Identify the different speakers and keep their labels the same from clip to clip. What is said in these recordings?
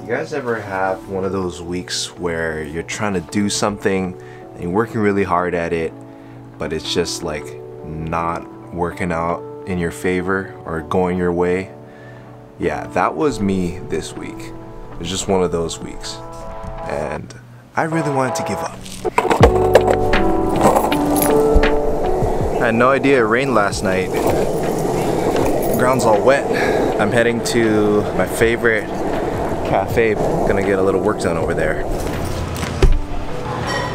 Speaker 1: You guys ever have one of those weeks where you're trying to do something and you're working really hard at it, but it's just like not working out in your favor or going your way? Yeah, that was me this week. It was just one of those weeks. And I really wanted to give up. I had no idea it rained last night. The ground's all wet. I'm heading to my favorite cafe. Gonna get a little work done over there.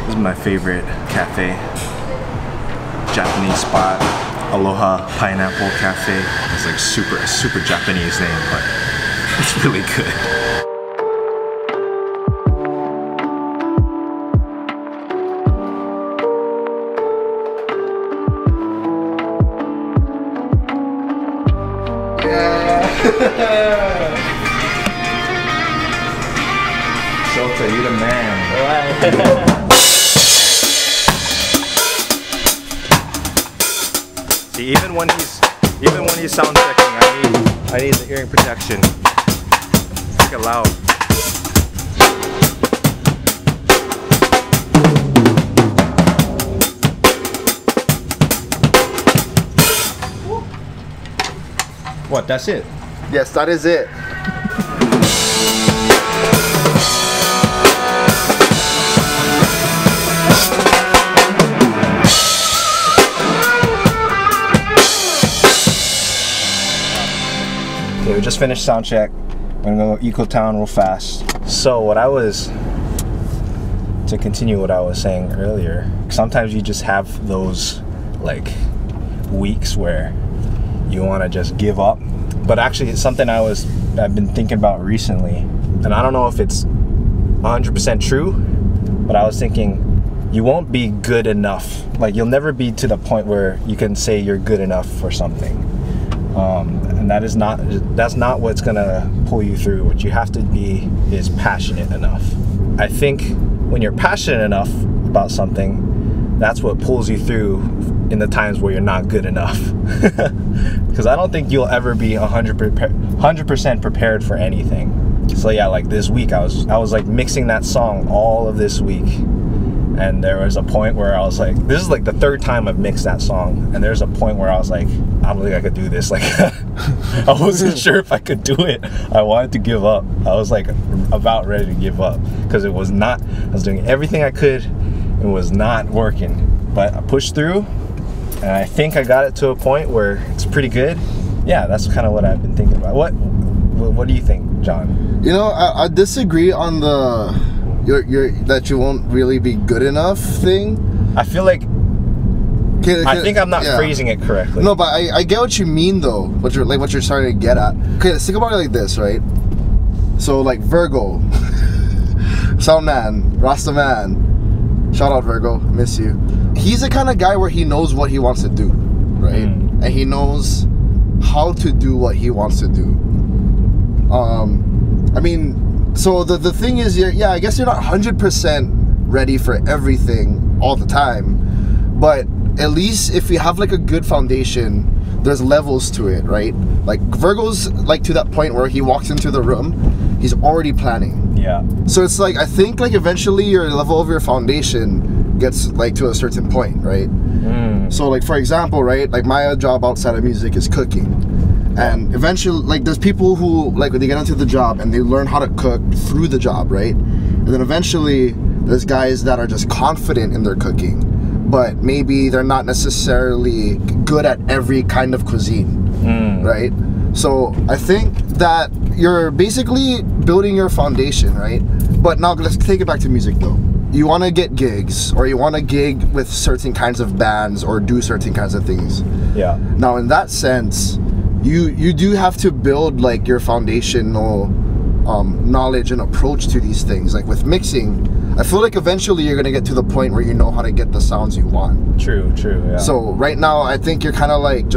Speaker 1: This is my favorite cafe. Japanese spot. Aloha Pineapple Cafe. It's like super Japanese name, but it's really good. Shota, you the man. See, even when he's sound checking, I need the hearing protection. It's freaking loud. What? That's it?
Speaker 2: Yes, that is it.
Speaker 1: Okay, we just finished sound check. I'm gonna go Eco Town real fast. So to continue what I was saying earlier, sometimes you just have those like weeks where you want to just give up. But actually it's something I've been thinking about recently, and I don't know if it's 100% true, but I was thinking you won't be good enough. Like, you'll never be to the point where you can say you're good enough for something. And that's not what's gonna pull you through. What you have to be is passionate enough. I think when you're passionate enough about something, that's what pulls you through in the times where you're not good enough. Because I don't think you'll ever be 100% prepared for anything. So yeah, like this week I was like mixing that song all of this week, and there was a point where I was like, this is like the third time I've mixed that song, and there's a point where I was like, I don't think I could do this. Like, I wasn't sure if I could do it. I wanted to give up. I was like about ready to give up, because I was doing everything I could. It was not working, but I pushed through, and I think I got it to a point where it's pretty good. Yeah, that's kind of what I've been thinking about. What do you think, John?
Speaker 2: You know, I disagree on the that you won't really be good enough thing.
Speaker 1: I feel like I think I'm not phrasing it correctly.
Speaker 2: No, but I get what you mean though. What you're starting to get at. Okay, let's think about it like this, right? So like Virgo, Sound Man, Rasta Man. Shout out Virgo, miss you. He's the kind of guy where he knows what he wants to do, right? And he knows how to do what he wants to do. I mean, so the thing is, I guess you're not 100% ready for everything all the time, but at least if you have like a good foundation, there's levels to it, right? Like Virgo's like to that point where he walks into the room, he's already planning.
Speaker 1: Yeah.
Speaker 2: So it's like, I think like eventually your level of your foundation gets like to a certain point, right? So like, for example, right, like my job outside of music is cooking. And eventually, like, there's people who, like, when they get into the job and they learn how to cook through the job, right? And then eventually, there's guys that are just confident in their cooking, but maybe they're not necessarily good at every kind of cuisine, right? So I think that you're basically building your foundation, right? But now let's take it back to music, though. You want to get gigs, or you want to gig with certain kinds of bands, or do certain kinds of things.
Speaker 1: Yeah.
Speaker 2: Now, in that sense, you do have to build like your foundational knowledge and approach to these things. Like with mixing, I feel like eventually you're gonna get to the point where you know how to get the sounds you want.
Speaker 1: True, yeah.
Speaker 2: So right now, I think you're kind of like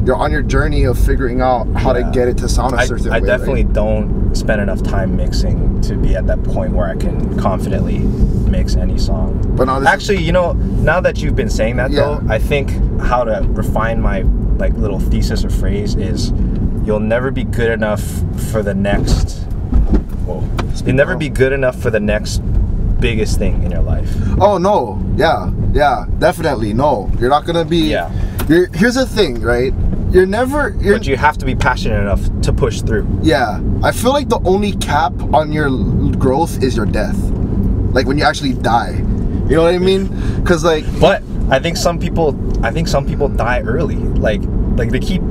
Speaker 2: you're on your journey of figuring out how to get it to sound a certain way.
Speaker 1: I definitely don't spend enough time mixing to be at that point where I can confidently mix any song. But actually, you know, now that you've been saying that though, I think how to refine my like little thesis or phrase is, you'll never be good enough for the next simple. You'll never be good enough for the next biggest thing in your life.
Speaker 2: Oh no, yeah, definitely no. You're not gonna be.
Speaker 1: Yeah.
Speaker 2: Here's the thing, right?
Speaker 1: But you have to be passionate enough to push through.
Speaker 2: Yeah, I feel like the only cap on your growth is your death. Like when you actually die. You know what I mean? Because like.
Speaker 1: But I think some people die early. Like they keep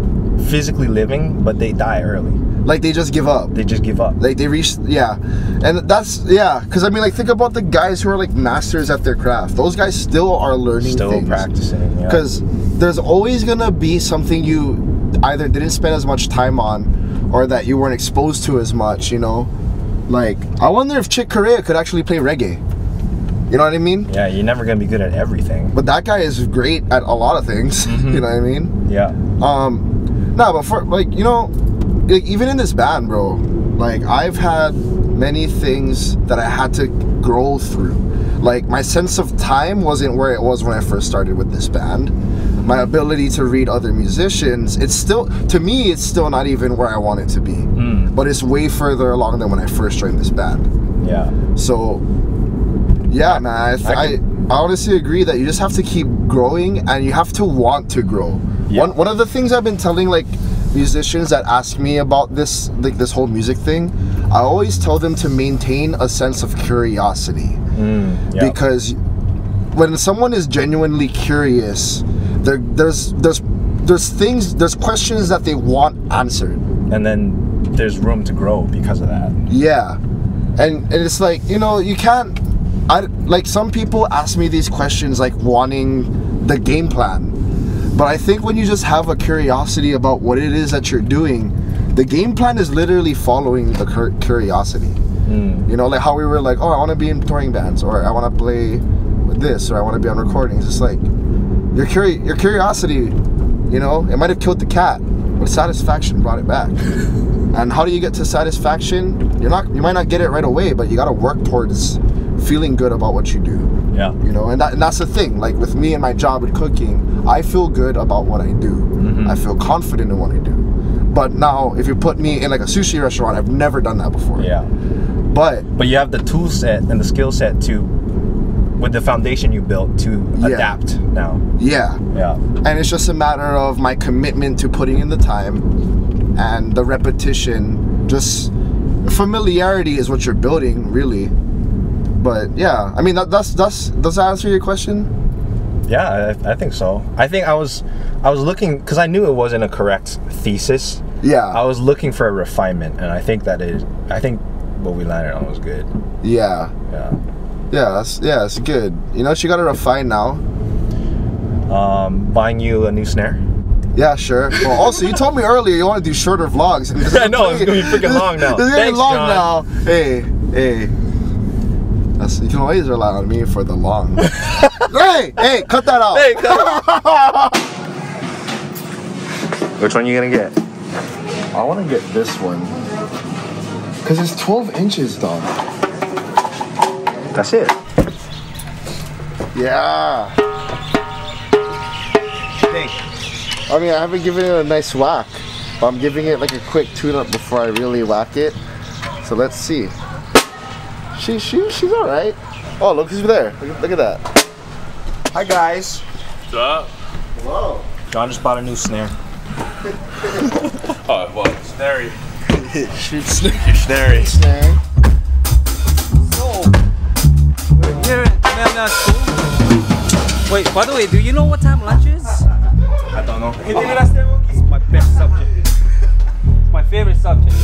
Speaker 1: physically living, but they die early.
Speaker 2: Like they just give up.
Speaker 1: They just give up.
Speaker 2: Like they reach, yeah, and that's because I mean, like think about the guys who are like masters at their craft. Those guys still are learning,
Speaker 1: still practicing.
Speaker 2: Because there's always gonna be something you either didn't spend as much time on, or that you weren't exposed to as much. You know, like I wonder if Chick Corea could actually play reggae. You know what I mean?
Speaker 1: Yeah, you're never gonna be good at everything.
Speaker 2: But that guy is great at a lot of things.
Speaker 1: Mm-hmm.
Speaker 2: You know what I mean?
Speaker 1: Yeah.
Speaker 2: No, but for like like even in this band, bro, like I've had many things that I had to grow through. Like my sense of time wasn't where it was when I first started with this band. My ability to read other musicians, it's still, to me, it's still not even where I want it to be. But it's way further along than when I first joined this band.
Speaker 1: Yeah.
Speaker 2: So, yeah, man, I honestly agree that you just have to keep growing and you have to want to grow. Yeah. One of the things I've been telling like musicians that ask me about this, like this whole music thing, I always tell them to maintain a sense of curiosity. Because when someone is genuinely curious, there's questions that they want answered,
Speaker 1: and then there's room to grow because of that.
Speaker 2: Yeah, and it's like, you can't. Like some people ask me these questions like wanting the game plan. But I think when you just have a curiosity about what it is that you're doing, the game plan is literally following the curiosity. Like how we were like, oh, I want to be in touring bands, or I want to play with this, or I want to be on recordings. It's like your curiosity, it might have killed the cat, but satisfaction brought it back. And how do you get to satisfaction? You might not get it right away, but you got to work towards feeling good about what you do.
Speaker 1: Yeah.
Speaker 2: And that's the thing. Like with me and my job with cooking, I feel good about what I do. I feel confident in what I do. But now, if you put me in like a sushi restaurant, I've never done that before.
Speaker 1: Yeah. But you have the tool set and the skill set with the foundation you built to adapt now. Yeah. Yeah.
Speaker 2: And it's just a matter of my commitment to putting in the time and the repetition. Just familiarity is what you're building, really. But yeah, I mean, does that answer your question?
Speaker 1: Yeah, I think so. I think I was looking, because I knew it wasn't a correct thesis.
Speaker 2: Yeah.
Speaker 1: I was looking for a refinement, and I think what we landed on was good.
Speaker 2: Yeah.
Speaker 1: Yeah.
Speaker 2: Yeah, it's good. She got to refine now.
Speaker 1: Buying you a new snare.
Speaker 2: Yeah, sure. Well, also, you told me earlier you want to do shorter vlogs.
Speaker 1: I know, it's going to be freaking long now.
Speaker 2: It's getting long now. Hey. You can always rely on me for the long. Hey, cut that out.
Speaker 1: Hey, cut it. Which one are you going to get?
Speaker 2: I want to get this one. Because it's 12 inches, dog.
Speaker 1: That's it.
Speaker 2: Yeah. I mean, I haven't given it a nice whack, but I'm giving it like a quick tune-up before I really whack it. So let's see. She's all right. Oh, look who's there. Look at that. Hi, guys.
Speaker 3: What's up?
Speaker 2: Hello.
Speaker 1: John just bought a new snare.
Speaker 3: Oh, what? Snary.
Speaker 2: Shoot
Speaker 3: Snary.
Speaker 2: snare.
Speaker 4: So, we're here at Kamehameha School. Wait, by the way, do you know what time lunch is?
Speaker 1: I don't know.
Speaker 4: It's my best subject. It's my favorite subject.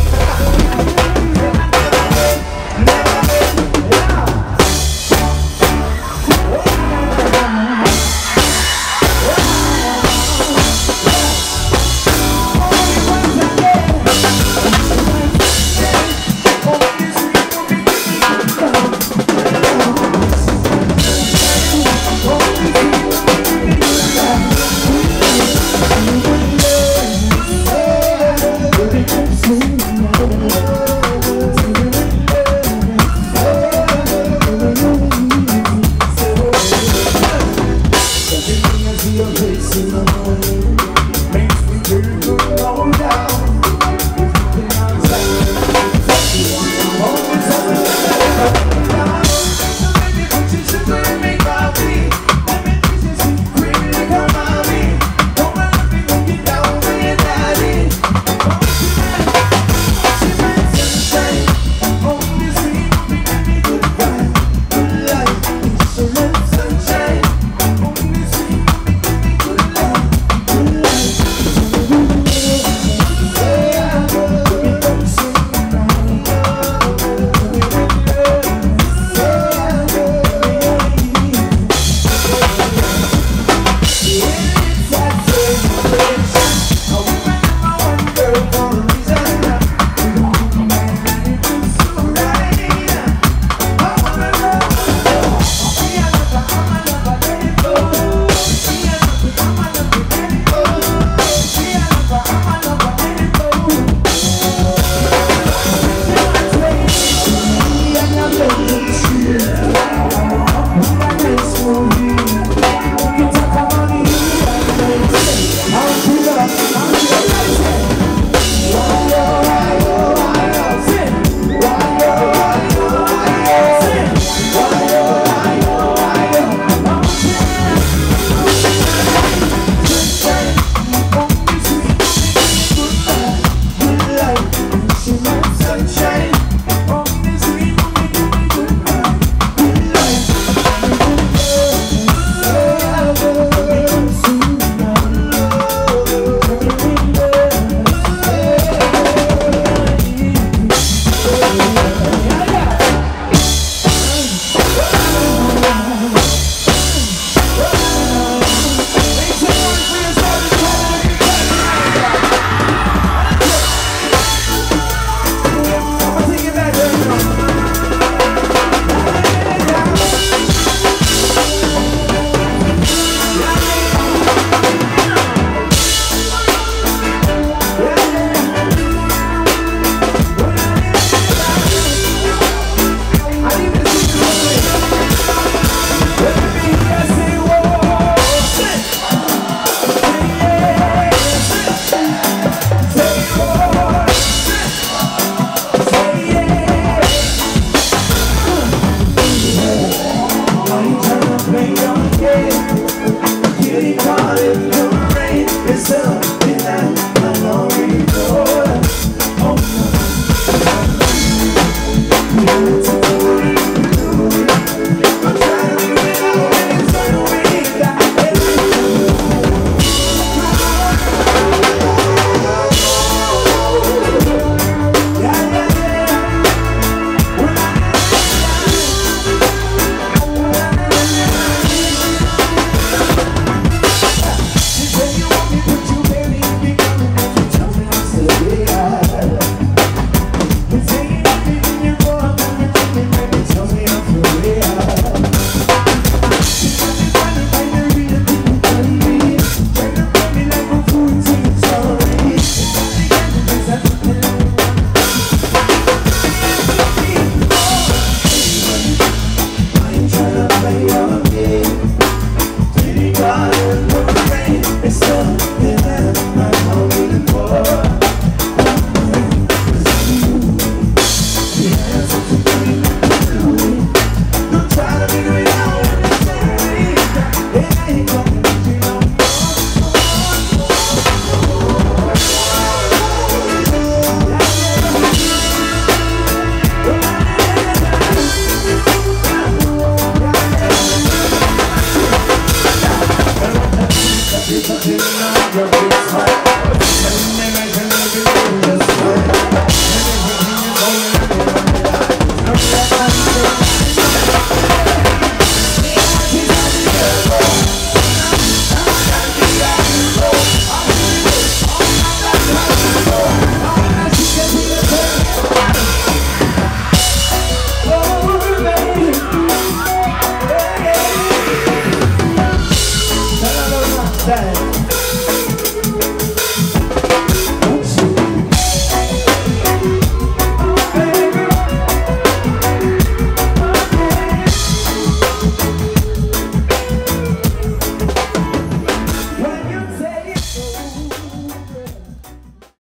Speaker 5: That's